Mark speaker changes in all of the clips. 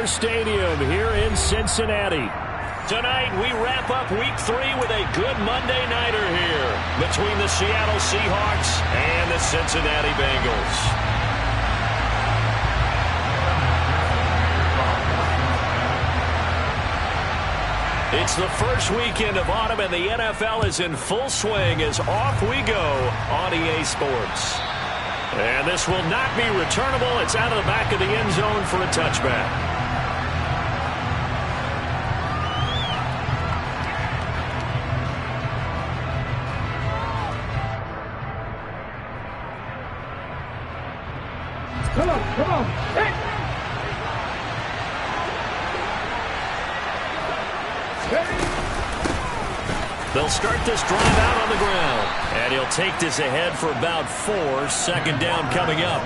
Speaker 1: Stadium here in Cincinnati. Tonight, we wrap up Week 3 with a good Monday nighter here between the Seattle Seahawks and the Cincinnati Bengals. It's the first weekend of autumn, and the NFL is in full swing as off we go on EA Sports. And this will not be returnable. It's out of the back of the end zone for a touchback.
Speaker 2: Come on, hey!
Speaker 1: They'll start this drive out on the ground. And he'll take this ahead for about 4. Second down coming up.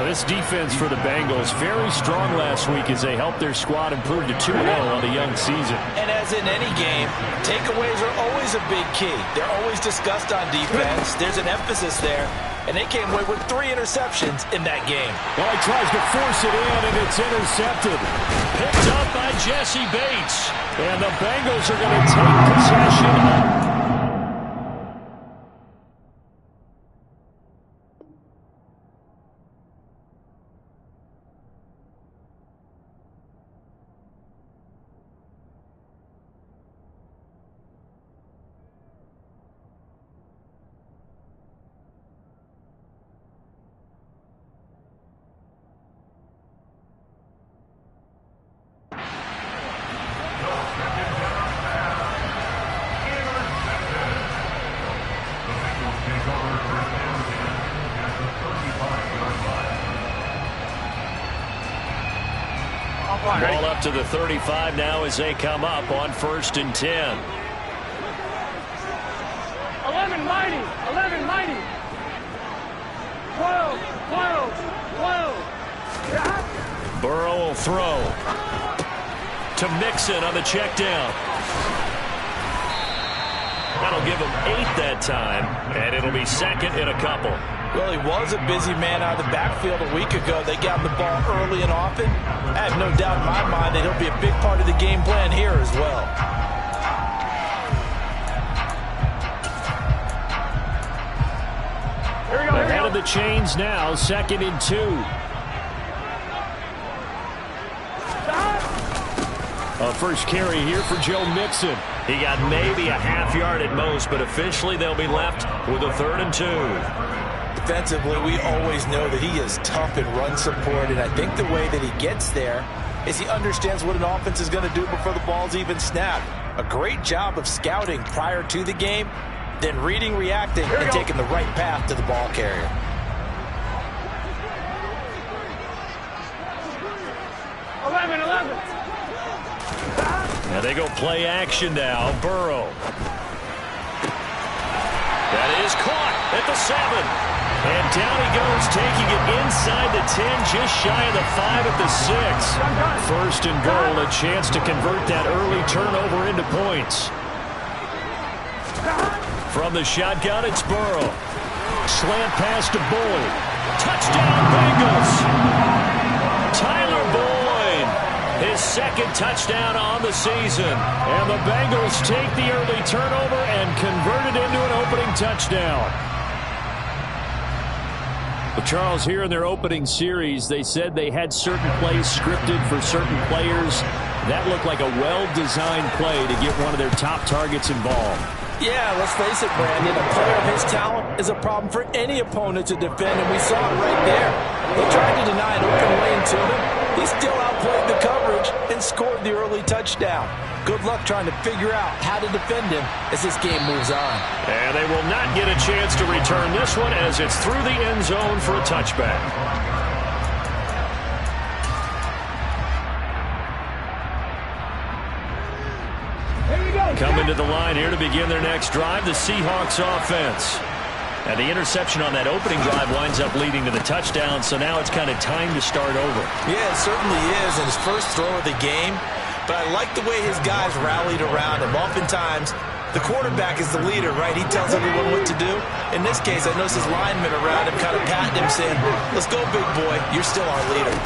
Speaker 1: This defense for the Bengals, very strong last week as they helped their squad improve to 2-0 on the young season.
Speaker 3: And as in any game, takeaways are always a big key. They're always discussed on defense. There's an emphasis there. And they came away with 3 interceptions in that game.
Speaker 1: Well, he tries to force it in, and it's intercepted. Picked up by Jesse Bates. And the Bengals are going to take possession. Ball up to the 35 now as they come up on 1st and 10.
Speaker 2: 11 mighty, 12, 12.
Speaker 1: Burrow will throw to Mixon on the check down. That'll give him 8 that time, and it'll be second in a couple.
Speaker 3: Well, he was a busy man out of the backfield a week ago. They got him the ball early and often. I have no doubt in my mind that he'll be a big part of the game plan here as well.
Speaker 1: Ahead of the chains now, 2nd and 2. A first carry here for Joe Mixon. He got maybe a half yard at most, but officially they'll be left with a 3rd and 2.
Speaker 3: Defensively, we always know that he is tough in run support, and I think the way that he gets there is he understands what an offense is going to do before the ball's even snapped. A great job of scouting prior to the game, then reading, reacting, and taking the right path to the ball carrier.
Speaker 1: Now they go play action now. Burrow. That is caught at the 7. And down he goes, taking it inside the 10, just shy of the 5 at the 6. 1st and goal, a chance to convert that early turnover into points. From the shotgun, it's Burrow. Slant pass to Boyd. Touchdown, Bengals. Tyler Boyd, his 2nd touchdown on the season. And the Bengals take the early turnover and convert it into an opening touchdown. Well, Charles, here in their opening series, they said they had certain plays scripted for certain players. That looked like a well-designed play to get one of their top targets involved.
Speaker 3: Yeah, let's face it, Brandon. A player of his talent is a problem for any opponent to defend, and we saw it right there. They tried to deny an open lane to him. He still outplayed the coverage and scored the early touchdown. Good luck trying to figure out how to defend him as this game moves on.
Speaker 1: And they will not get a chance to return this one as it's through the end zone for a touchback. Coming to the line here to begin their next drive, the Seahawks offense. And the interception on that opening drive winds up leading to the touchdown, so now it's kind of time to start over.
Speaker 3: Yeah, it certainly is, in his first throw of the game. But I like the way his guys rallied around him. Oftentimes, the quarterback is the leader, right? He tells everyone what to do. In this case, I notice his linemen around him kind of patting him, saying, let's go, big boy. You're still our leader.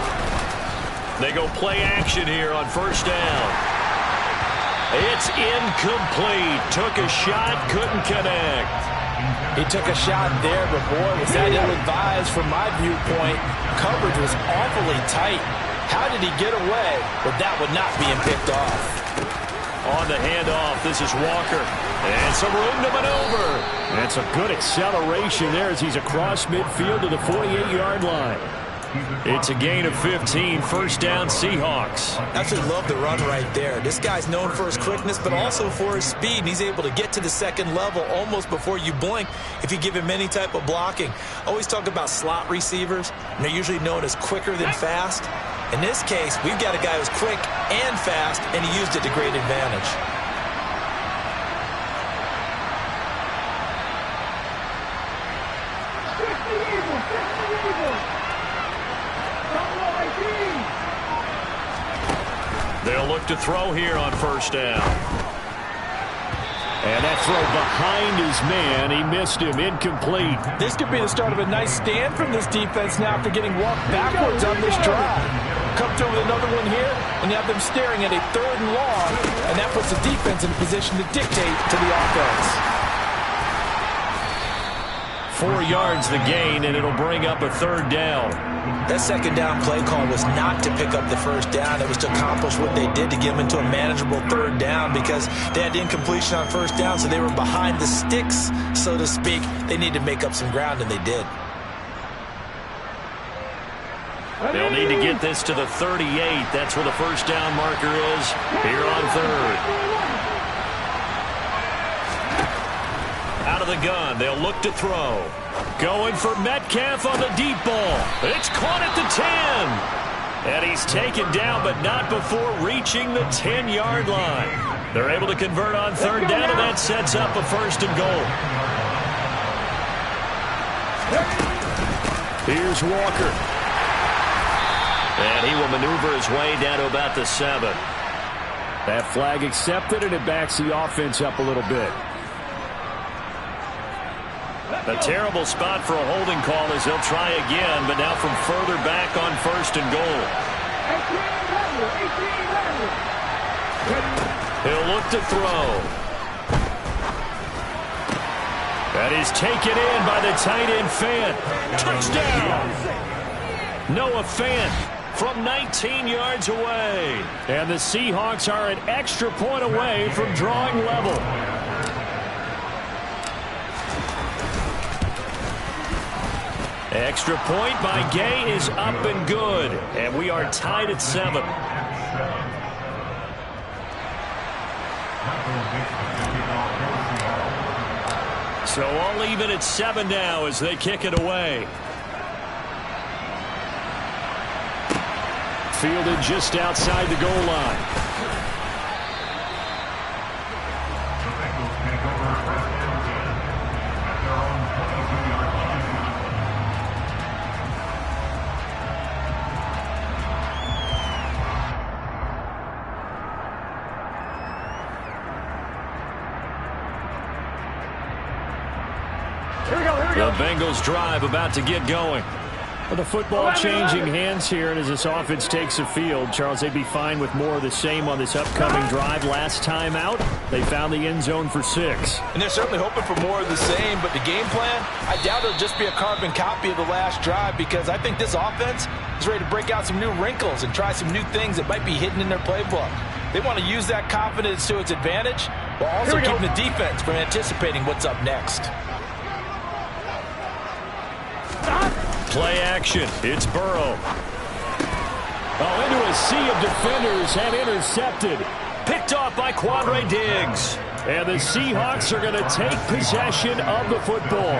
Speaker 1: They go play action here on first down. It's incomplete. Took a shot, couldn't connect.
Speaker 3: He took a shot there, but boy, was that ill-advised from my viewpoint. Coverage was awfully tight. How did he get away with that one not being picked off?
Speaker 1: On the handoff, this is Walker. And some room to maneuver. That's a good acceleration there as he's across midfield to the 48-yard line. It's a gain of 15, first down Seahawks.
Speaker 3: Absolutely love the run right there. This guy's known for his quickness, but also for his speed. And he's able to get to the second level almost before you blink if you give him any type of blocking. Always talk about slot receivers, and they're usually known as quicker than fast. In this case, we've got a guy who's quick and fast, and he used it to great advantage.
Speaker 1: They'll look to throw here on first down. And that throw behind his man. He missed him. Incomplete.
Speaker 3: This could be the start of a nice stand from this defense now after getting walked backwards on this drive. Come through with another one here, and you have them staring at a 3rd and long, and that puts the defense in a position to dictate to the offense.
Speaker 1: 4 yards the gain, and it'll bring up a 3rd down.
Speaker 3: That second down play call was not to pick up the first down. It was to accomplish what they did to get them into a manageable 3rd down because they had incompletion on first down, so they were behind the sticks, so to speak. They needed to make up some ground, and they did.
Speaker 1: They'll need to get this to the 38. That's where the first down marker is here on 3rd. Out of the gun, they'll look to throw. Going for Metcalf on the deep ball. It's caught at the 10. And he's taken down, but not before reaching the 10-yard line. They're able to convert on 3rd down, and that sets up a 1st and goal. Here's Walker. And he will maneuver his way down to about the 7. That flag accepted, and it backs the offense up a little bit. A terrible spot for a holding call as they'll try again, but now from further back on 1st and goal. He'll look to throw. That is taken in by the tight end Fant. Touchdown! Noah Fant from 19 yards away. And the Seahawks are an extra point away from drawing level. Extra point by Gay is up and good. And we are tied at 7. So all even at 7 now as they kick it away. Fielded just outside the goal line. The Bengals drive about to get going. Well, the football changing hands here, and as this offense takes the field, Charles, they'd be fine with more of the same on this upcoming drive. Last time out, they found the end zone for 6.
Speaker 3: And they're certainly hoping for more of the same, but the game plan, I doubt it'll just be a carbon copy of the last drive because I think this offense is ready to break out some new wrinkles and try some new things that might be hidden in their playbook. They want to use that confidence to its advantage while also keeping the defense from anticipating what's up next.
Speaker 1: Play action. It's Burrow. Oh, into a sea of defenders and intercepted. Picked off by Quandre Diggs. And the Seahawks are going to take possession of the football.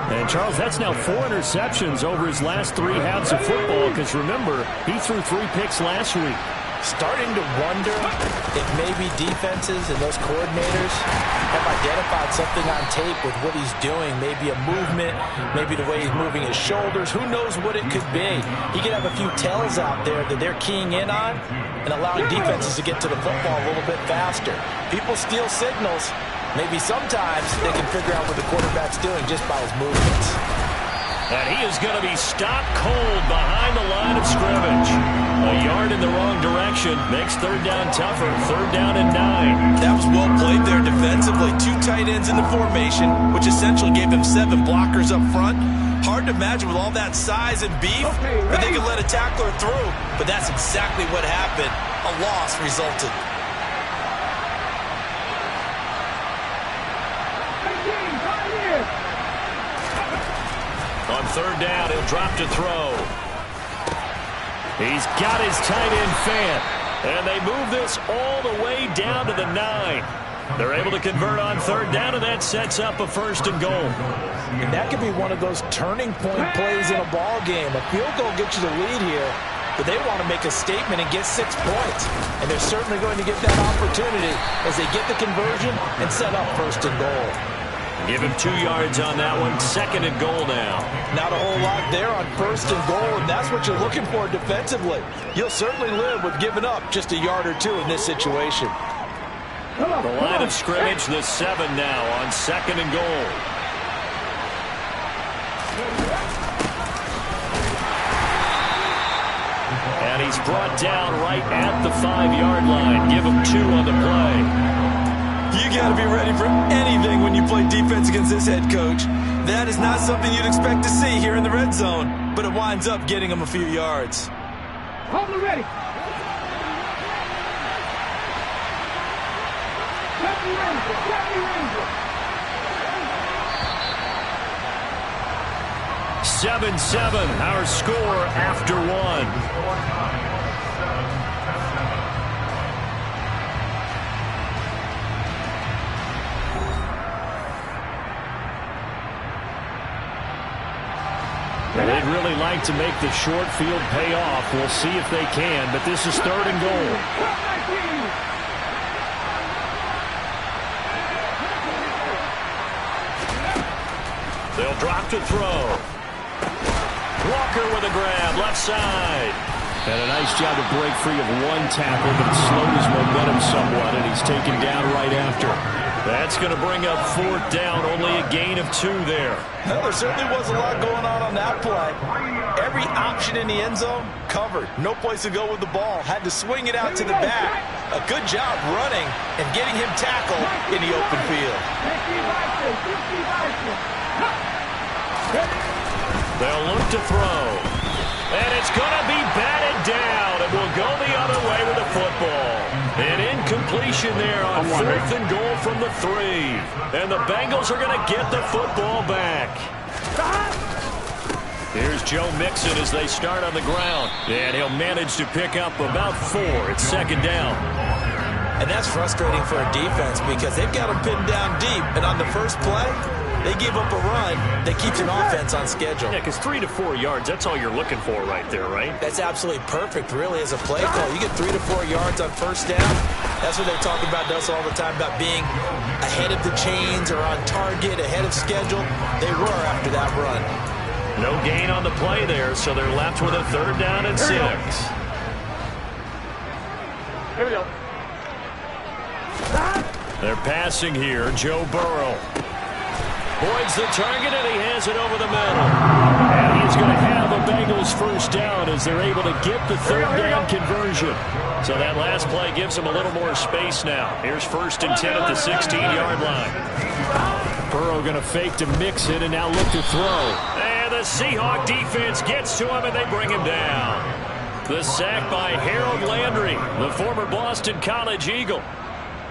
Speaker 1: And, Charles, that's now 4 interceptions over his last 3 halves of football because, remember, he threw 3 picks last week.
Speaker 3: Starting to wonder if maybe defenses and those coordinators have identified something on tape with what he's doing. Maybe a movement, maybe the way he's moving his shoulders. Who knows what it could be? He could have a few tells out there that they're keying in on and allowing defenses to get to the football a little bit faster. People steal signals. Maybe sometimes they can figure out what the quarterback's doing just by his movements.
Speaker 1: And he is going to be stopped cold behind the line of scrimmage. A yard in the wrong direction makes third down tougher. Third down and 9.
Speaker 3: That was well played there defensively. 2 tight ends in the formation, which essentially gave him 7 blockers up front. Hard to imagine with all that size and beef that they could let a tackler through. But that's exactly what happened. A loss resulted.
Speaker 1: On third down, he'll drop to throw. He's got his tight end Fant. And they move this all the way down to the 9. They're able to convert on third down, and that sets up a first and goal.
Speaker 3: And that could be one of those turning point plays in a ball game. A field goal gets you the lead here, but they want to make a statement and get 6 points. And they're certainly going to get that opportunity as they get the conversion and set up first and goal.
Speaker 1: Give him 2 yards on that one. Second and goal now.
Speaker 3: Not a whole lot there on first and goal, and that's what you're looking for defensively. You'll certainly live with giving up just a yard or 2 in this situation.
Speaker 1: The line of scrimmage, the 7 now on second and goal. And he's brought down right at the 5-yard line. Give him 2 on the play.
Speaker 3: You got to be ready for anything when you play defense against this head coach. That is not something you'd expect to see here in the red zone, but it winds up getting him a few yards.
Speaker 2: Hold it ready.
Speaker 1: 7-7, our score after 1. They'd really like to make the short field pay off. We'll see if they can, but this is third and goal. They'll drop to throw. Walker with a grab, left side. And a nice job to break free of 1 tackle, but it slowed his momentum somewhat, and he's taken down right after. That's going to bring up fourth down, only a gain of 2 there.
Speaker 3: Well, there certainly was a lot going on that play. Every option in the end zone covered. No place to go with the ball. Had to swing it out to the back. A good job running and getting him tackled in the open field.
Speaker 1: They'll look to throw. And it's going to be batted down. It will go the other way with the football. An incompletion there on fourth and goal from the 3. And the Bengals are going to get the football back. Here's Joe Mixon as they start on the ground. And he'll manage to pick up about 4. It's second down.
Speaker 3: And that's frustrating for a defense because they've got them pinned down deep. And on the first play, they give up a run that keeps an offense on schedule.
Speaker 1: Yeah, because 3 to 4 yards, that's all you're looking for right there, right?
Speaker 3: That's absolutely perfect, really, as a play call. You get 3 to 4 yards on first down. That's what they talk about us all the time, about being ahead of the chains or on target, ahead of schedule. They were after that run.
Speaker 1: No gain on the play there, so they're left with a third down and 6.
Speaker 2: Here we go.
Speaker 1: They're passing here. Joe Burrow. Boyd's the target, and he has it over the middle. And he's going to have the Bengals first down as they're able to get the third down conversion. So that last play gives them a little more space now. Here's first and 10 at the 16-yard line. Burrow going to fake to mix it and now look to throw. And the Seahawk defense gets to him, and they bring him down. The sack by Harold Landry, the former Boston College Eagle.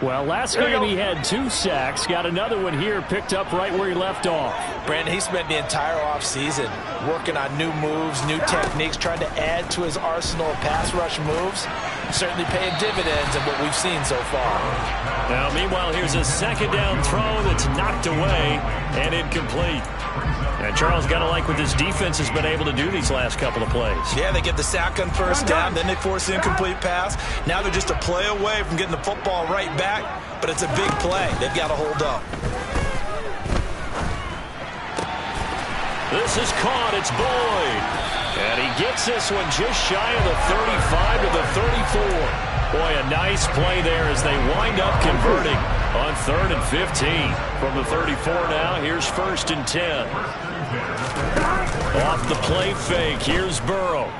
Speaker 1: Well, last game he had 2 sacks. Got another one here, picked up right where he left off.
Speaker 3: Brandon, he spent the entire offseason working on new moves, new techniques, trying to add to his arsenal of pass rush moves. Certainly paying dividends in what we've seen so far.
Speaker 1: Now, meanwhile, here's a second down throw that's knocked away and incomplete. And Charles, got to like what this defense has been able to do these last couple of plays.
Speaker 3: Yeah, they get the sack on first down, then they force the incomplete pass. Now they're just a play away from getting the football right back, but it's a big play. They've got to hold up.
Speaker 1: This is caught. It's Boyd. And he gets this one just shy of the 35 to the 34. Boy, a nice play there as they wind up converting on 3rd and 15. From the 34 now, here's 1st and 10. Off the play fake, here's Burrow.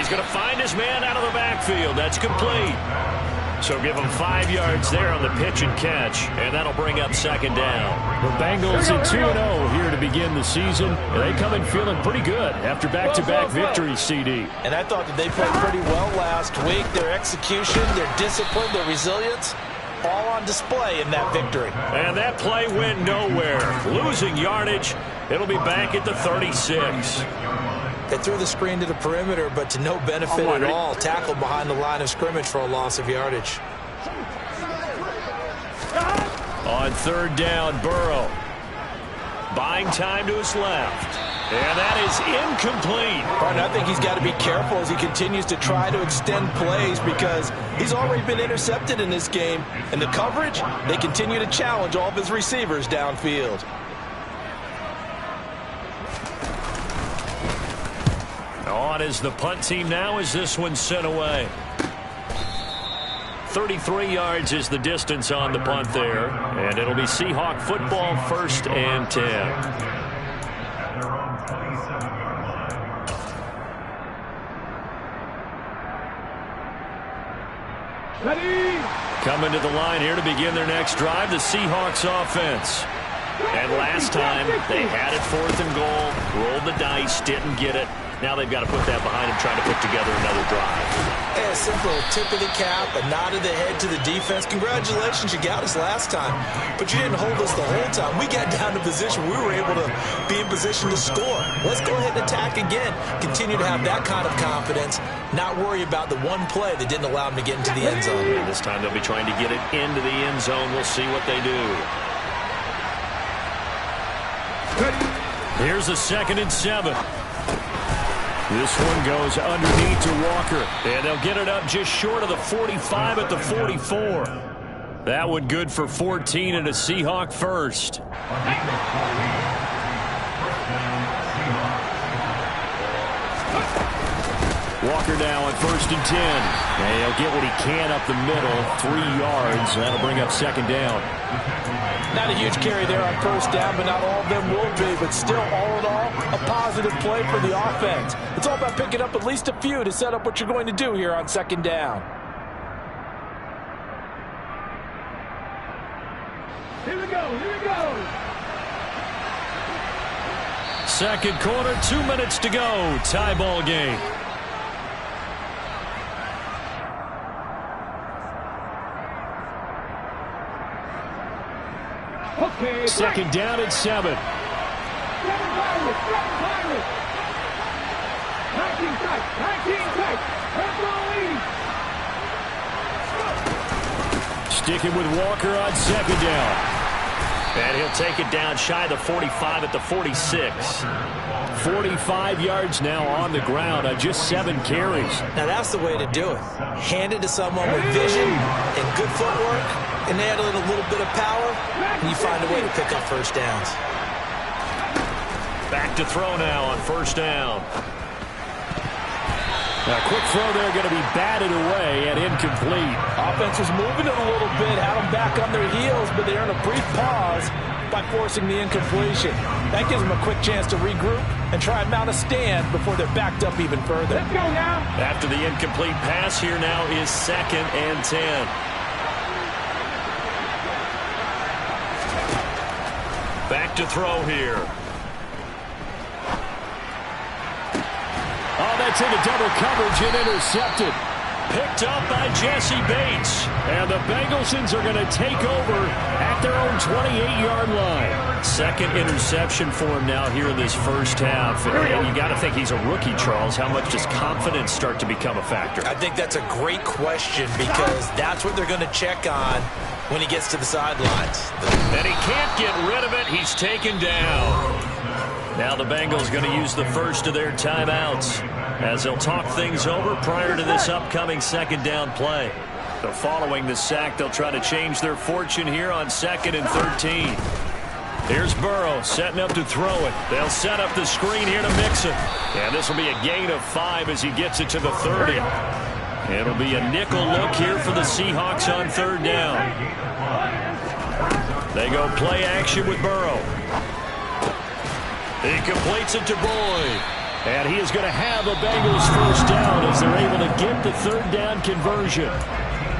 Speaker 1: he's going to find his man out of the backfield. That's complete. So give him 5 yards there on the pitch and catch, and that'll bring up second down.
Speaker 4: The Bengals at 2-0 here to begin the season. They come in feeling pretty good after back-to-back victories, CD.
Speaker 3: And I thought that they played pretty well last week. Their execution, their discipline, their resilience, all on display in that victory.
Speaker 1: And that play went nowhere. Losing yardage. It'll be back at the 36.
Speaker 3: They threw the screen to the perimeter, but to no benefit at all. Tackled behind the line of scrimmage for a loss of yardage.
Speaker 1: On third down, Burrow. Buying time to his left. And that is incomplete.
Speaker 3: Pardon, I think he's got to be careful as he continues to try to extend plays because he's already been intercepted in this game. And the coverage, they continue to challenge all of his receivers downfield.
Speaker 1: On is the punt team now as this one's sent away. 33 yards is the distance on the punt there. And it'll be Seahawk football, 1st and 10. Coming to the line here to begin their next drive, the Seahawks offense. And last time, they had it 4th and goal, rolled the dice, didn't get it. Now they've got to put that behind them, trying to put together another drive.
Speaker 3: Yeah, a simple tip of the cap, a nod of the head to the defense. Congratulations, you got us last time, but you didn't hold us the whole time. We got down to position. We were able to be in position to score. Let's go ahead and attack again. Continue to have that kind of confidence, not worry about the one play that didn't allow them to get into the end zone.
Speaker 1: And this time they'll be trying to get it into the end zone. We'll see what they do. Here's a 2nd and 7. This one goes underneath to Walker. And they'll get it up just short of the 45 at the 44. That one good for 14 and a Seahawk first. Walker now on 1st and 10. And he'll get what he can up the middle. 3 yards. That'll bring up second down.
Speaker 3: Not a huge carry there on 1st down, but not all of them will be. But still, all in all, a positive play for the offense. It's all about picking up at least a few to set up what you're going to do here on 2nd down.
Speaker 2: Here we go, here we go.
Speaker 1: Second quarter, 2 minutes to go. Tie ball game.
Speaker 2: Okay,
Speaker 4: 2nd down at 7. Sticking with Walker on 2nd down.
Speaker 1: And he'll take it down shy of the 45 at the 46.
Speaker 4: 45 yards now on the ground on just 7 carries.
Speaker 3: Now that's the way to do it. Hand it to someone with vision and good footwork, and add a little bit of power, and you find a way to pick up 1st downs.
Speaker 1: Back to throw now on 1st down.
Speaker 4: A quick throw there going to be batted away and incomplete.
Speaker 3: Offense was moving it a little bit, had them back on their heels, but they earned a brief pause by forcing the incompletion. That gives them a quick chance to regroup and try and mount a stand before they're backed up even further.
Speaker 2: Let's go now.
Speaker 1: After the incomplete pass, here now is 2nd and 10. Back to throw here.
Speaker 4: Oh, that's into double coverage and intercepted.
Speaker 1: Picked up by Jesse Bates.
Speaker 4: And the Bengals are going to take over at their own 28-yard line.
Speaker 1: Second interception for him now here in this first half. And you got to think he's a rookie, Charles. How much does confidence start to become a factor?
Speaker 3: I think that's a great question because that's what they're going to check on when he gets to the sidelines.
Speaker 1: And he can't get rid of it. He's taken down. Now the Bengals going to use the first of their timeouts as they'll talk things over prior to this upcoming 2nd down play. So following the sack, they'll try to change their fortune here on 2nd and 13. Here's Burrow setting up to throw it. They'll set up the screen here to Mixon. And this will be a gain of 5 as he gets it to the 30. It'll be a nickel look here for the Seahawks on 3rd down. They go play action with Burrow. He completes it to Boyd.
Speaker 4: And he is going to have a Bengals first down as they're able to get the third down conversion.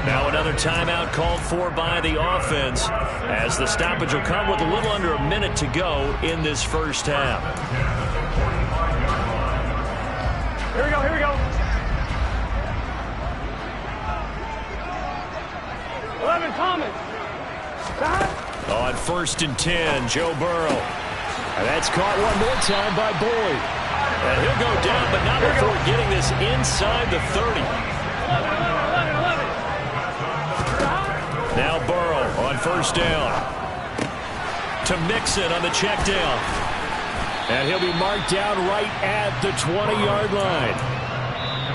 Speaker 1: Now another timeout called for by the offense as the stoppage will come with a little under a minute to go in this first half.
Speaker 2: Here we go, here we go. 11, Thomas.
Speaker 1: On 1st and 10, Joe Burrow.
Speaker 4: And that's caught one more time by Boyd.
Speaker 1: And he'll go down, but not before getting this inside the 30.
Speaker 2: 11.
Speaker 1: Now Burrow on 1st down. To Mixon on the check down.
Speaker 4: And he'll be marked down right at the 20-yard line.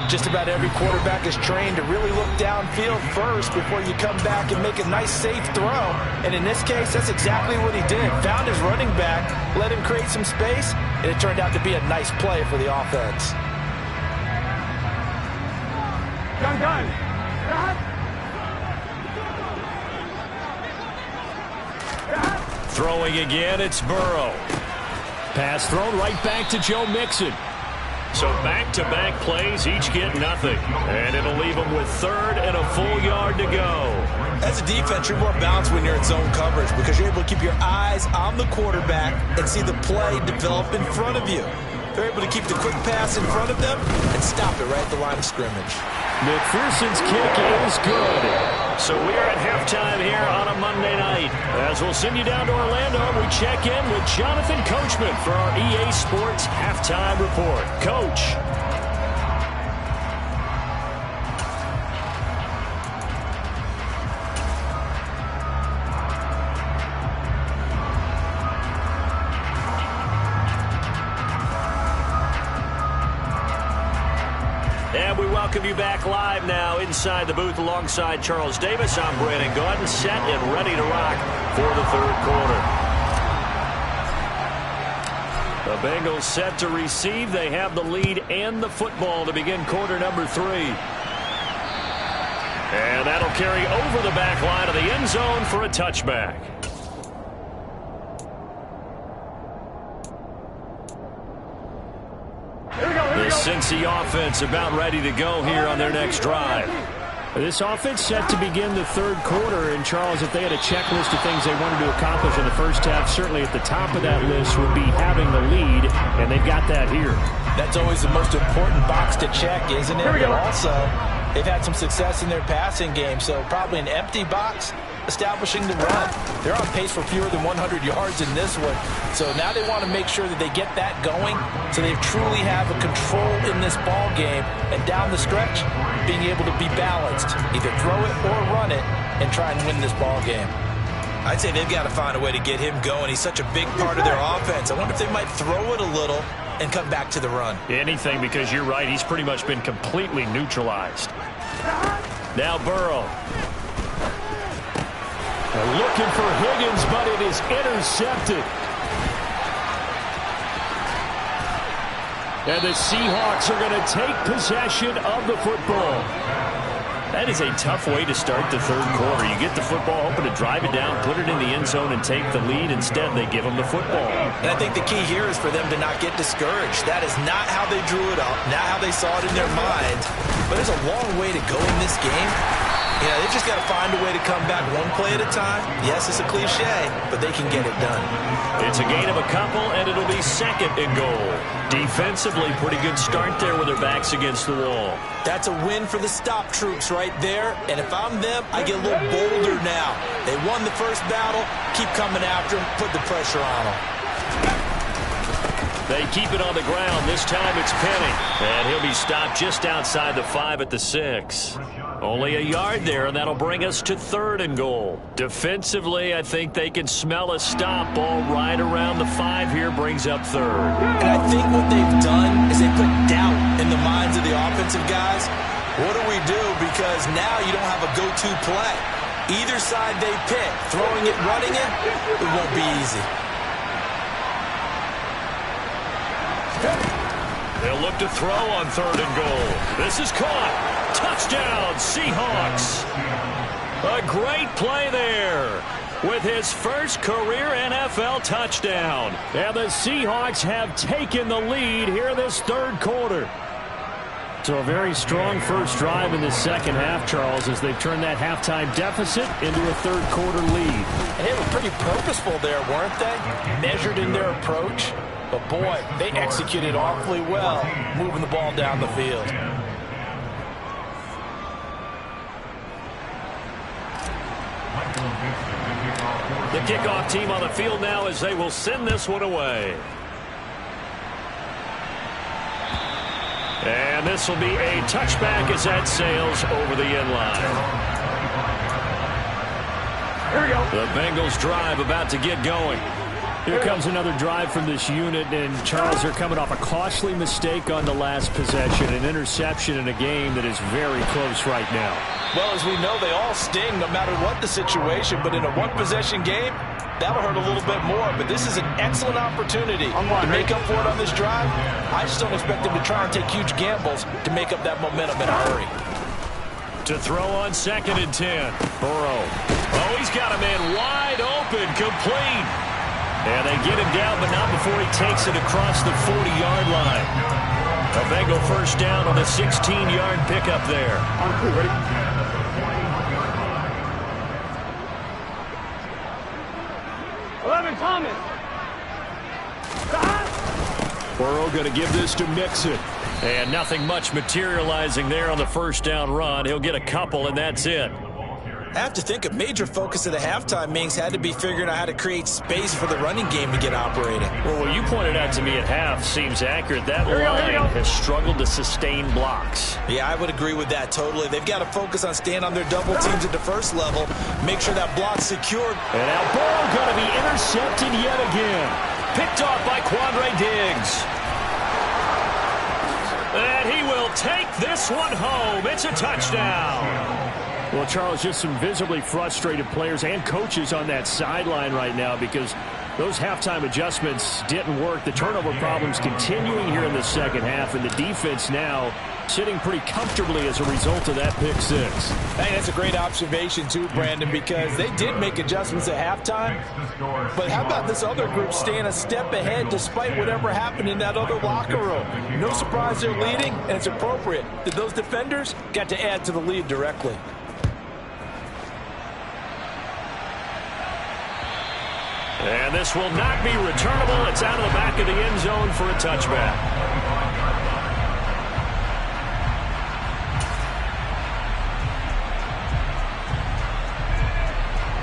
Speaker 3: Just about every quarterback is trained to really look downfield first before you come back and make a nice, safe throw. And in this case, that's exactly what he did. Found his running back, let him create some space, and it turned out to be a nice play for the offense.
Speaker 2: Done.
Speaker 1: Throwing again, it's Burrow.
Speaker 4: Pass thrown right back to Joe Mixon.
Speaker 1: So back-to-back plays, each get nothing. And it'll leave them with 3rd and a full yard to go.
Speaker 3: As a defense, you're more balanced when you're in zone coverage because you're able to keep your eyes on the quarterback and see the play develop in front of you. They're able to keep the quick pass in front of them and stop it right at the line of scrimmage.
Speaker 4: McPherson's kick is good.
Speaker 1: So we are at halftime here on a Monday night. As we'll send you down to Orlando, we check in with Jonathan Coachman for our EA Sports Halftime Report. Coach. And we welcome you back live now inside the booth alongside Charles Davis. I'm Brandon Gaudin, set and ready to rock for the 3rd quarter. The Bengals set to receive. They have the lead and the football to begin quarter number 3. And that'll carry over the back line of the end zone for a touchback. The Cincy offense about ready to go here on their next drive.
Speaker 4: This offense set to begin the 3rd quarter. And, Charles, if they had a checklist of things they wanted to accomplish in the first half, certainly at the top of that list would be having the lead, and they've got that here.
Speaker 3: That's always the most important box to check, isn't it? But also, they've had some success in their passing game, so probably an empty box establishing the run. They're on pace for fewer than 100 yards in this one, so now they want to make sure that they get that going so they truly have a control in this ball game, and down the stretch, being able to be balanced, either throw it or run it, and try and win this ball game. I'd say they've got to find a way to get him going. He's such a big part of their offense. I wonder if they might throw it a little and come back to the run.
Speaker 1: Anything, because you're right, he's pretty much been completely neutralized. Now Burrow.
Speaker 4: They're looking for Higgins, but it is intercepted. And the Seahawks are going to take possession of the football.
Speaker 1: That is a tough way to start the 3rd quarter. You get the football, hoping to drive it down, put it in the end zone, and take the lead. Instead, they give them the football.
Speaker 3: And I think the key here is for them to not get discouraged. That is not how they drew it up, not how they saw it in their minds. But there's a long way to go in this game. Yeah, they've just got to find a way to come back one play at a time. Yes, it's a cliche, but they can get it done.
Speaker 1: It's a gain of a couple, and it'll be 2nd and goal. Defensively, pretty good start there with their backs against the wall.
Speaker 3: That's a win for the stop troops right there. And if I'm them, I get a little bolder now. They won the first battle. Keep coming after them. Put the pressure on them.
Speaker 1: They keep it on the ground. This time it's Penny. And he'll be stopped just outside the 5 at the 6. Only a yard there, and that'll bring us to 3rd and goal. Defensively, I think they can smell a stop. Ball right around the 5 here brings up 3rd.
Speaker 3: And I think what they've done is they put doubt in the minds of the offensive guys. What do we do? Because now you don't have a go-to play. Either side they pick, throwing it, running it, it won't be easy.
Speaker 1: They'll look to throw on 3rd and goal. This is caught. Touchdown, Seahawks. A great play there. with his first career NFL touchdown.
Speaker 4: And the Seahawks have taken the lead here in this third quarter. So a very strong first drive in the second half, Charles, as they've turned that halftime deficit into a third quarter lead.
Speaker 3: And they were pretty purposeful there, weren't they? Measured in their approach. But boy, they executed awfully well, moving the ball down the field.
Speaker 1: The kickoff team on the field now as they will send this one away. And this will be a touchback as that sails over the end line.
Speaker 2: Here we go.
Speaker 1: The Bengals drive about to get going.
Speaker 4: Here comes another drive from this unit, and Charles, they're coming off a costly mistake on the last possession, an interception in a game that is very close right now.
Speaker 3: Well, as we know, they all sting no matter what the situation, but in a one-possession game, that'll hurt a little bit more. But this is an excellent opportunity to make up for it on this drive. I just don't expect them to try and take huge gambles to make up that momentum in a hurry.
Speaker 1: To throw on 2nd and 10. Burrow. Oh, he's got a man wide open, complete. And they get him down, but not before he takes it across the 40-yard line. A Bengal first down on a 16-yard pickup there.
Speaker 2: On 2, ready? Thomas.
Speaker 4: Burrow going to give this to Mixon.
Speaker 1: And nothing much materializing there on the first down run. He'll get a couple, and that's it.
Speaker 3: I have to think a major focus of the halftime meetings had to be figuring out how to create space for the running game to get operating.
Speaker 1: Well, what you pointed out to me at half seems accurate. That line has struggled to sustain blocks.
Speaker 3: Yeah, I would agree with that totally. They've got to focus on staying on their double teams at the first level, make sure that block's secured.
Speaker 4: And now Burrow going to be intercepted yet again.
Speaker 1: Picked off by Quandre Diggs. And he will take this one home. It's a touchdown.
Speaker 4: Well, Charles, just some visibly frustrated players and coaches on that sideline right now because those halftime adjustments didn't work. The turnover problems continuing here in the second half, and the defense now sitting pretty comfortably as a result of that pick six.
Speaker 3: Hey, that's a great observation too, Brandon, because they did make adjustments at halftime. But how about this other group staying a step ahead despite whatever happened in that other locker room? No surprise they're leading, and it's appropriate that those defenders got to add to the lead directly.
Speaker 1: And this will not be returnable. It's out of the back of the end zone for a touchback.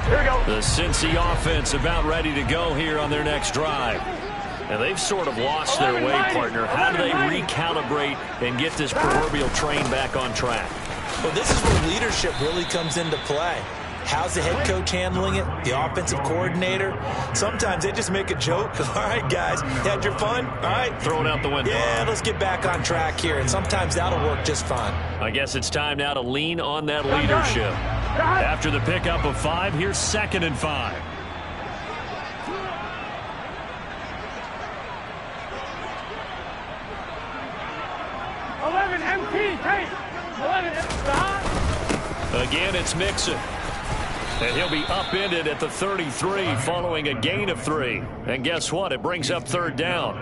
Speaker 2: Here we go.
Speaker 1: The Cincy offense about ready to go here on their next drive. And they've sort of lost their way, partner. How do they recalibrate and get this proverbial train back on track?
Speaker 3: Well, this is where leadership really comes into play. How's the head coach handling it? The offensive coordinator? Sometimes they just make a joke. All right, guys, had your fun? All right.
Speaker 1: Throw it out the window.
Speaker 3: Yeah, let's get back on track here. And sometimes that'll work just fine.
Speaker 1: I guess it's time now to lean on that leadership. After the pickup of 5, here's 2nd and 5. Again, it's Mixon. And he'll be upended at the 33 following a gain of 3. And guess what? It brings up 3rd down.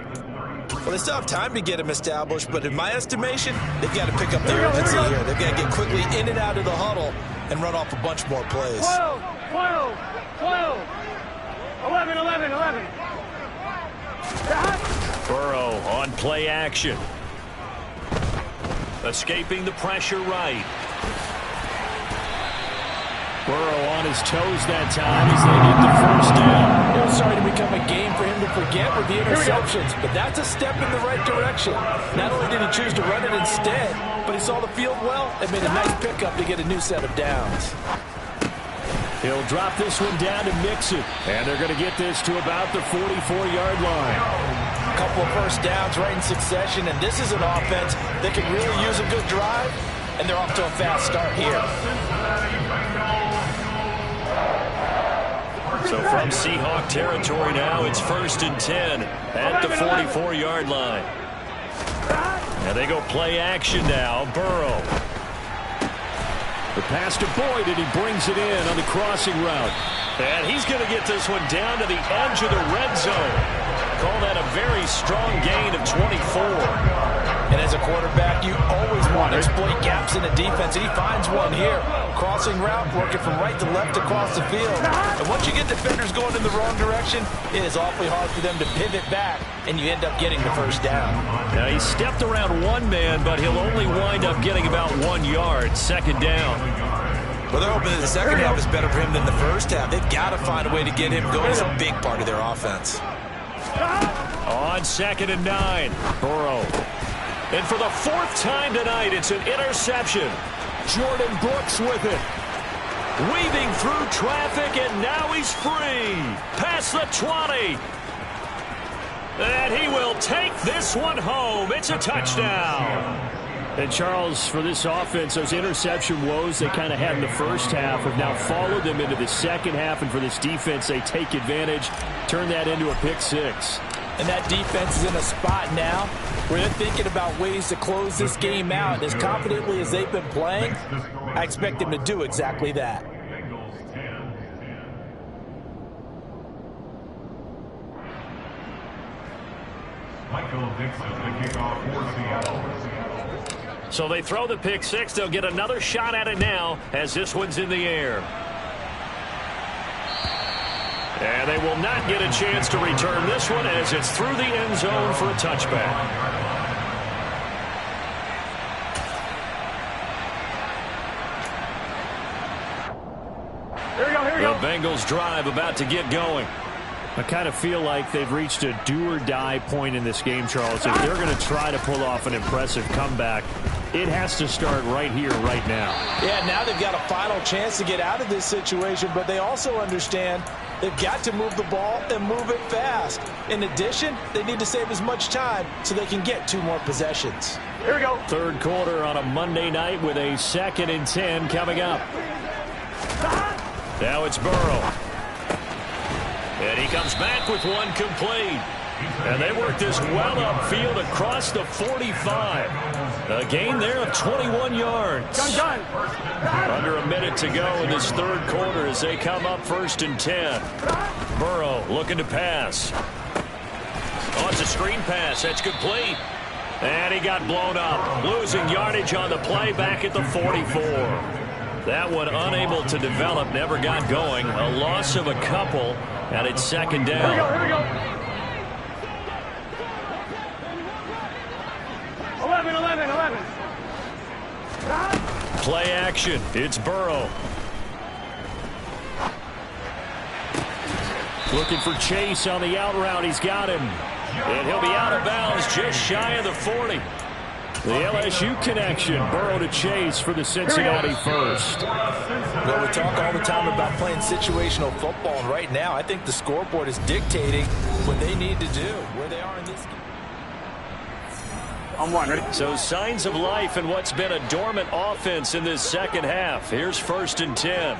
Speaker 3: Well, they still have time to get him established, but in my estimation, they've got to pick up their urgency here. They've got to get quickly in and out of the huddle and run off a bunch more plays.
Speaker 2: 12, 12, 12, 11, 11, 11.
Speaker 1: Burrow on play action. Escaping the pressure right.
Speaker 4: Burrow on his toes that time as they get the first down.
Speaker 3: It was starting to become a game for him to forget with the interceptions, but that's a step in the right direction. Not only did he choose to run it instead, but he saw the field well and made a nice pickup to get a new set of downs.
Speaker 4: He'll drop this one down to Mixon, and they're going to get this to about the 44-yard line.
Speaker 3: A couple of first downs right in succession, and this is an offense that can really use a good drive, and they're off to a fast start here.
Speaker 1: So from Seahawk territory now, it's 1st and 10 at the 44-yard line. And they go play action now. Burrow.
Speaker 4: The pass to Boyd, and he brings it in on the crossing route.
Speaker 1: And he's going to get this one down to the edge of the red zone. Call that a very strong gain of 24.
Speaker 3: And as a quarterback, you always want to exploit gaps in the defense, and he finds one here. Crossing route, working from right to left across the field. And once you get defenders going in the wrong direction, it is awfully hard for them to pivot back, and you end up getting the first down.
Speaker 1: Now, he stepped around one man, but he'll only wind up getting about 1 yard. Second down.
Speaker 3: Well, they're hoping that the second half is better for him than the first half. They've got to find a way to get him going. It's a big part of their offense.
Speaker 1: On 2nd and 9, Burrow. And for the 4th time tonight, it's an interception. Jordan Brooks with it. Weaving through traffic, and now he's free. Past the 20. And he will take this one home. It's a touchdown.
Speaker 4: And, Charles, for this offense, those interception woes they kind of had in the first half have now followed them into the second half. And for this defense, they take advantage, turn that into a pick six.
Speaker 3: And that defense is in a spot now where they're thinking about ways to close this game out. As confidently as they've been playing, I expect them to do exactly that.
Speaker 5: Michael Dixon, the kickoff for Seattle.
Speaker 1: So they throw the pick six. They'll get another shot at it now as this one's in the air. And they will not get a chance to return this one as it's through the end zone for a touchback.
Speaker 2: Here we go, here we go.
Speaker 1: The Bengals drive about to get going.
Speaker 4: I kind of feel like they've reached a do-or-die point in this game, Charles. If they're going to try to pull off an impressive comeback, it has to start right here, right now.
Speaker 3: Yeah, now they've got a final chance to get out of this situation, but they also understand they've got to move the ball and move it fast. In addition, they need to save as much time so they can get 2 more possessions.
Speaker 2: Here we go.
Speaker 1: Third quarter on a Monday night with a 2nd and 10 coming up. Now it's Burrow. And he comes back with one complete. And they work this well upfield across the 45. A gain there of 21 yards.
Speaker 2: Done.
Speaker 1: Under a minute to go in this third quarter as they come up 1st and 10. Burrow looking to pass. Oh, it's a screen pass. That's complete. And he got blown up. Losing yardage on the play back at the 44. That one unable to develop, never got going. A loss of a couple, and it's 2nd down.
Speaker 2: Here we go. 11.
Speaker 1: Play action. It's Burrow. Looking for Chase on the out route. He's got him. And he'll be out of bounds just shy of the 40. The LSU connection. Burrow to Chase for the Cincinnati first.
Speaker 3: Well, we talk all the time about playing situational football, and right now I think the scoreboard is dictating what they need to do, where they are in this game.
Speaker 2: I'm one, ready?
Speaker 1: So signs of life in what's been a dormant offense in this second half. Here's 1st and 10.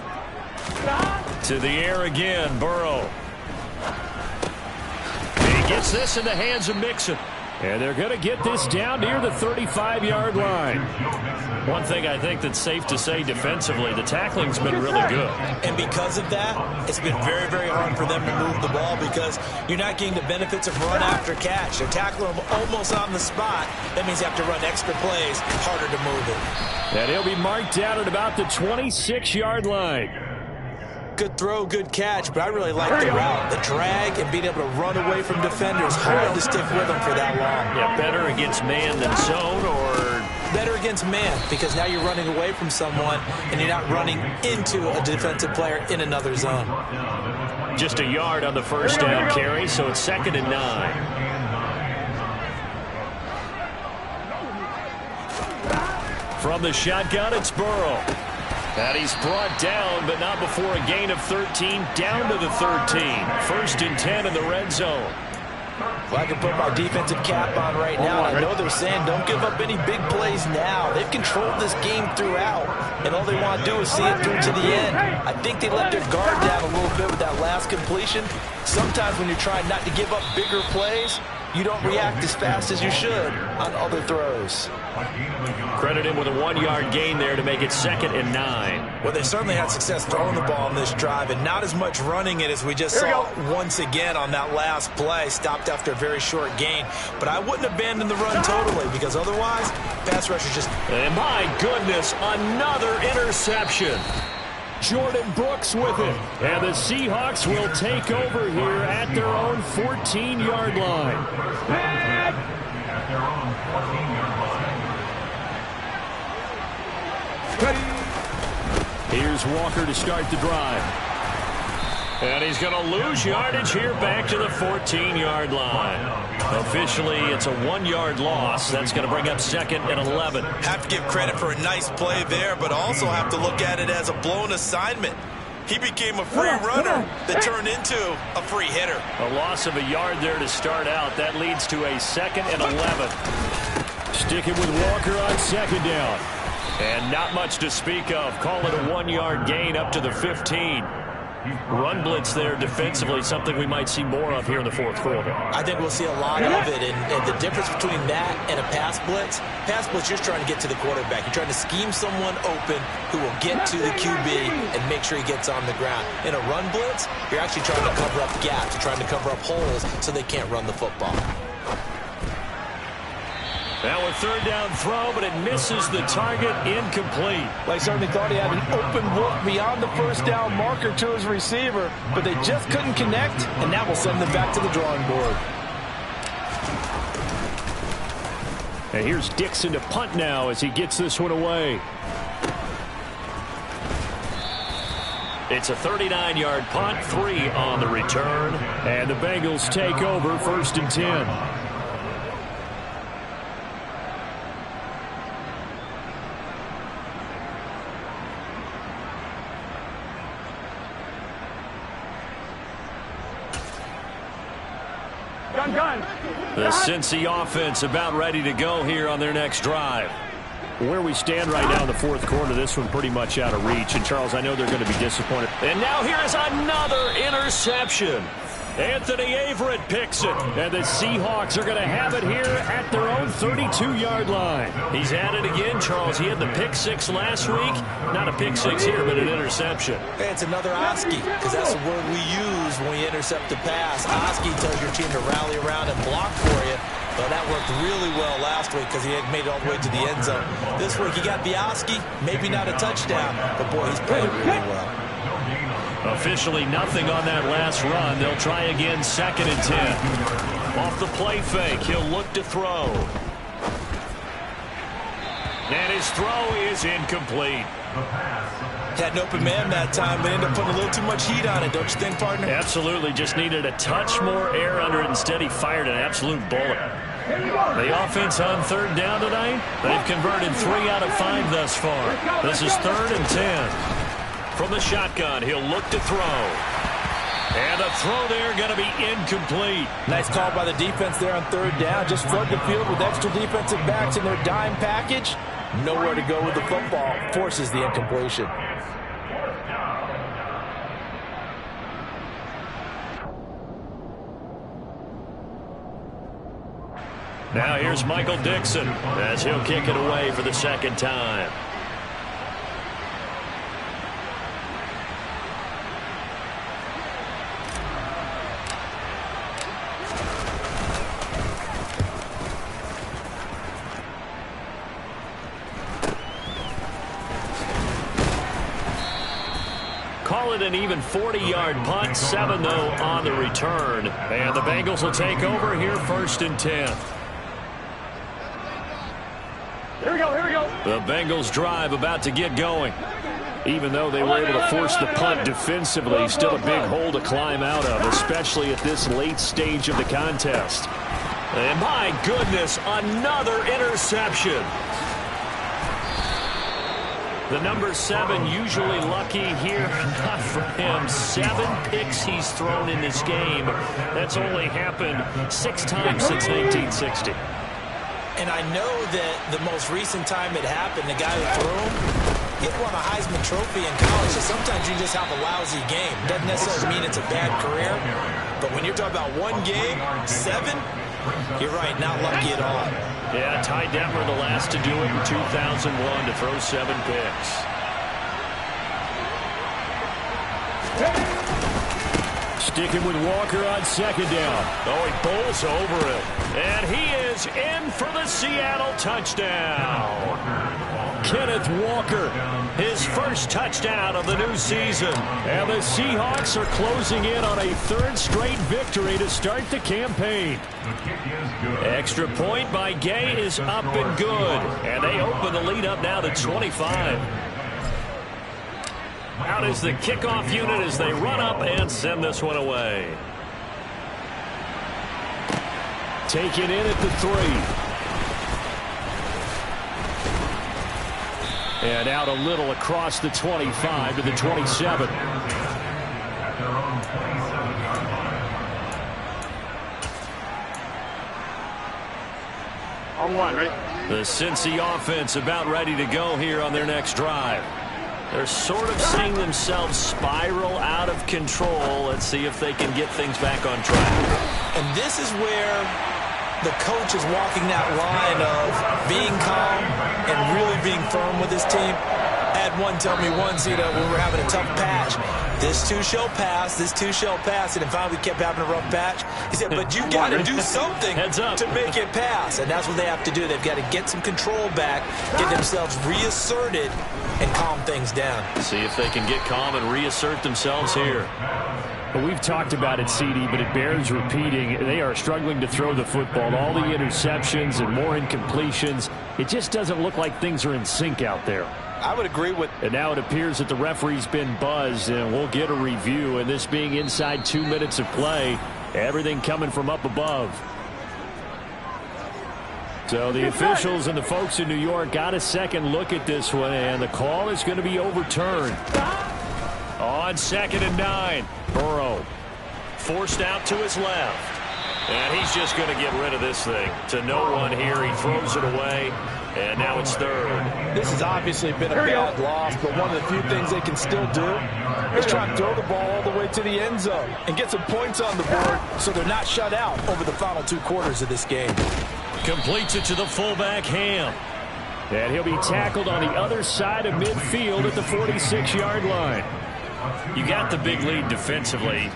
Speaker 1: To the air again, Burrow. He gets this in the hands of Mixon. And they're going to get this down near the 35-yard line. One thing I think that's safe to say defensively, the tackling's been really good.
Speaker 3: And because of that, it's been very, very hard for them to move the ball because you're not getting the benefits of run after catch. They're tackling them almost on the spot. That means you have to run extra plays, harder to move it.
Speaker 4: And he'll be marked down at about the 26-yard line.
Speaker 3: Good throw, good catch, but I really like the route, the drag, and being able to run away from defenders. Hard to stick with them for that long.
Speaker 1: Yeah, better against man than zone, or
Speaker 3: better against man, because now you're running away from someone and you're not running into a defensive player in another zone.
Speaker 1: Just a yard on the first down carry, so it's 2nd and 9. From the shotgun, it's Burrow. And he's brought down, but not before a gain of 13, down to the 13. 1st and 10 in the red zone.
Speaker 3: Well, I can put my defensive cap on right now. I know they're saying don't give up any big plays now. They've controlled this game throughout, and all they want to do is see it through to the end. I think they let their guard down a little bit with that last completion. Sometimes when you're trying not to give up bigger plays, you don't react as fast as you should on other throws.
Speaker 4: Credit him with a 1-yard gain there to make it 2nd and 9.
Speaker 3: Well, they certainly had success throwing the ball on this drive and not as much running it as we just saw once again on that last play. Stopped after a very short gain. But I wouldn't abandon the run totally because otherwise, pass rushers just...
Speaker 4: And my goodness, another interception. Jordan Brooks with it. And the Seahawks will take over here at their own 14-yard line.
Speaker 5: At their own 14-yard line.
Speaker 4: Here's Walker to start the drive. And he's going to lose yardage here back to the 14-yard line. Officially, it's a 1-yard loss. That's going to bring up 2nd and 11.
Speaker 3: Have to give credit for a nice play there, but also have to look at it as a blown assignment. He became a free runner that turned into a free hitter.
Speaker 4: A loss of a yard there to start out. That leads to a 2nd and 11. Sticking with Walker on 2nd down. And not much to speak of. Call it a 1-yard gain up to the 15. Run blitz there defensively, something we might see more of here in the 4th quarter.
Speaker 3: I think we'll see a lot of it, and the difference between that and a pass blitz, you're trying to get to the quarterback. You're trying to scheme someone open who will get to the QB and make sure he gets on the ground. In a run blitz, you're actually trying to cover up gaps. You're trying to cover up holes so they can't run the football.
Speaker 4: Now a 3rd down throw, but it misses the target, incomplete.
Speaker 3: They certainly thought he had an open look beyond the 1st down marker to his receiver, but they just couldn't connect, and that will send them back to the drawing board.
Speaker 4: And here's Dixon to punt now as he gets this one away. It's a 39-yard punt, 3 on the return, and the Bengals take over 1st and 10. The Cincy offense about ready to go here on their next drive. Where we stand right now in the 4th quarter, this one pretty much out of reach. And, Charles, I know they're going to be disappointed. And now here is another interception. Anthony Averett picks it. And the Seahawks are going to have it here at their own 32-yard line. He's at it again, Charles. He had the pick 6 last week. Not a pick 6 here, but an interception.
Speaker 3: Hey, it's another Oski, because that's the word we use when we intercept the pass. Oski tells your team to rally around and block for you. But that worked really well last week because he had made it all the way to the end zone. This week he got the Oski, maybe not a touchdown, but boy, he's playing really well.
Speaker 4: Officially nothing on that last run. They'll try again 2nd and 10. Off the play fake, he'll look to throw. And his throw is incomplete.
Speaker 3: Had an open man that time, but ended up putting a little too much heat on it, don't you think, partner?
Speaker 4: Absolutely. Just needed a touch more air under it. Instead, he fired an absolute bullet. The offense on 3rd down tonight, they've converted 3 out of 5 thus far. This is 3rd and 10. From the shotgun, he'll look to throw. And a throw there going to be incomplete.
Speaker 3: Nice call by the defense there on 3rd down. Just flood the field with extra defensive backs in their dime package. Nowhere to go with the football. Forces the incompletion.
Speaker 4: Now here's Michael Dixon as he'll kick it away for the 2nd time. Call it an even 40-yard punt, 7 though on the return. And the Bengals will take over here 1st and 10.
Speaker 2: Here we go.
Speaker 4: The Bengals drive about to get going. Even though they were able to force the punt defensively, still a big hole to climb out of, especially at this late stage of the contest. And my goodness, another interception. The number 7 usually lucky here, not for him. 7 picks he's thrown in this game. That's only happened 6 times since 1960.
Speaker 3: And I know that the most recent time it happened, the guy who threw him, he won a Heisman Trophy in college. So sometimes you just have a lousy game. Doesn't necessarily mean it's a bad career. But when you're talking about one game, 7, You're right, not lucky at all.
Speaker 1: Yeah, Ty Detmer the last to do it in 2001 to throw 7 picks.
Speaker 4: Sticking with Walker on second down.
Speaker 1: Oh, he bowls over it. And he is in for the Seattle touchdown. Kenneth Walker, his first touchdown of the new season.
Speaker 4: And the Seahawks are closing in on a 3rd straight victory to start the campaign.
Speaker 1: Extra point by Gay is up and good. And they open the lead up now to 25. Out is the kickoff unit as they run up and send this one away.
Speaker 4: Taken in at the 3. And out a little across the 25 to the 27.
Speaker 2: On one, right?
Speaker 1: The Cincy offense about ready to go here on their next drive. They're sort of seeing themselves spiral out of control. Let's see if they can get things back on track.
Speaker 3: And this is where the coach is walking that line of being calm and really being firm with his team. I had one tell me once, when we're having a tough patch, this too shall pass, this too shall pass. And in fact, we kept having a rough patch. He said, but you got to do something to make it pass. And that's what they have to do. They've got to get some control back, get themselves reasserted, and calm things down.
Speaker 1: See if they can get calm and reassert themselves here.
Speaker 4: Well, we've talked about it, CD, but it bears repeating. They are struggling to throw the football. All the interceptions and more incompletions. It just doesn't look like things are in sync out there.
Speaker 3: I would agree with.
Speaker 4: And now it appears that the referee's been buzzed, and we'll get a review. And this being inside 2 minutes of play, everything coming from up above. So the officials and the folks in New York got a second look at this one, and the call is going to be overturned.
Speaker 1: On 2nd and 9, Burrow forced out to his left. And he's just going to get rid of this thing. To no one here. He throws it away. And now it's 3rd.
Speaker 3: This has obviously been a bad loss, but one of the few things they can still do is try and throw the ball all the way to the end zone and get some points on the board so they're not shut out over the final 2 quarters of this game.
Speaker 1: Completes it to the fullback, Ham.
Speaker 4: And he'll be tackled on the other side of midfield at the 46-yard line.
Speaker 1: You got the big lead defensively.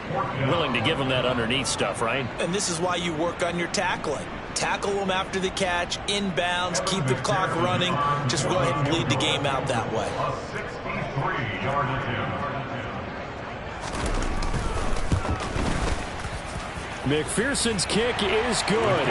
Speaker 1: Willing to give them that underneath stuff, right?
Speaker 3: And this is why you work on your tackling. Tackle them after the catch, inbounds, keep the clock running. Just go ahead and bleed the game out that way.
Speaker 4: McPherson's kick is good.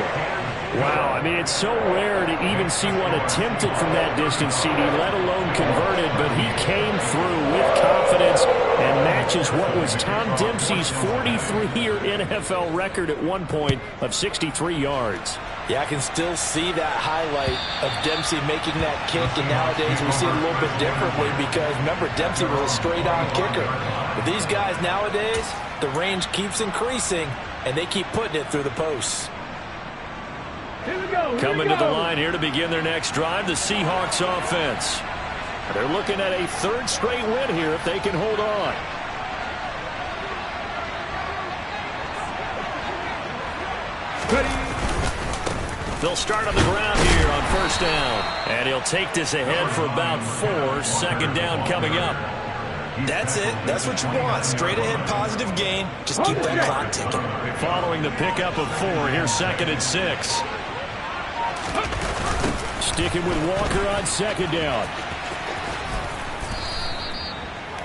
Speaker 4: Wow, I mean, it's so rare to even see one attempted from that distance, CD, let alone converted, but he came through with confidence and matches what was Tom Dempsey's 43-year NFL record at one point of 63 yards.
Speaker 3: Yeah, I can still see that highlight of Dempsey making that kick, and nowadays we see it a little bit differently because, remember, Dempsey was a straight-on kicker. But these guys nowadays, the range keeps increasing, and they keep putting it through the posts.
Speaker 1: Coming to the line here to begin their next drive, the Seahawks offense. They're looking at a 3rd straight win here if they can hold on. They'll start on the ground here on 1st down. And he'll take this ahead for about 4. 2nd down coming up.
Speaker 3: That's it. That's what you want. Straight ahead positive gain. Just keep that clock ticking.
Speaker 1: Following the pickup of 4, here's 2nd and 6.
Speaker 4: Sticking with Walker on 2nd down.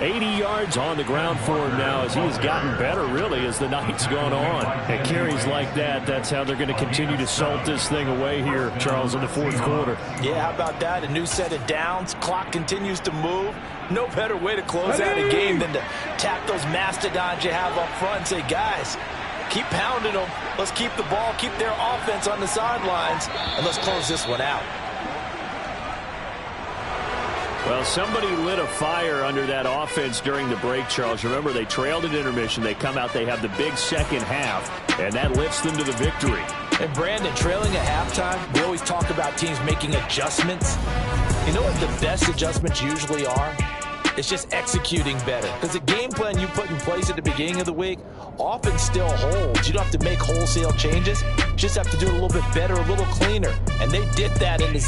Speaker 4: 80 yards on the ground for him now as he has gotten better, really, as the night's gone on. And carries like that, that's how they're going to continue to salt this thing away here, Charles, in the 4th quarter.
Speaker 3: Yeah, how about that? A new set of downs. Clock continues to move. No better way to close out a game than to tap those mastodons you have up front and say, guys, keep pounding them. Let's keep the ball, keep their offense on the sidelines, and let's close this one out.
Speaker 4: Well, somebody lit a fire under that offense during the break, Charles. Remember, they trailed at intermission. They come out, they have the big second half, and that lifts them to the victory.
Speaker 3: And, Brandon, trailing at halftime, we always talk about teams making adjustments. You know what the best adjustments usually are? It's just executing better. Because the game plan you put in place at the beginning of the week often still holds. You don't have to make wholesale changes. You just have to do it a little bit better, a little cleaner. And they did that in the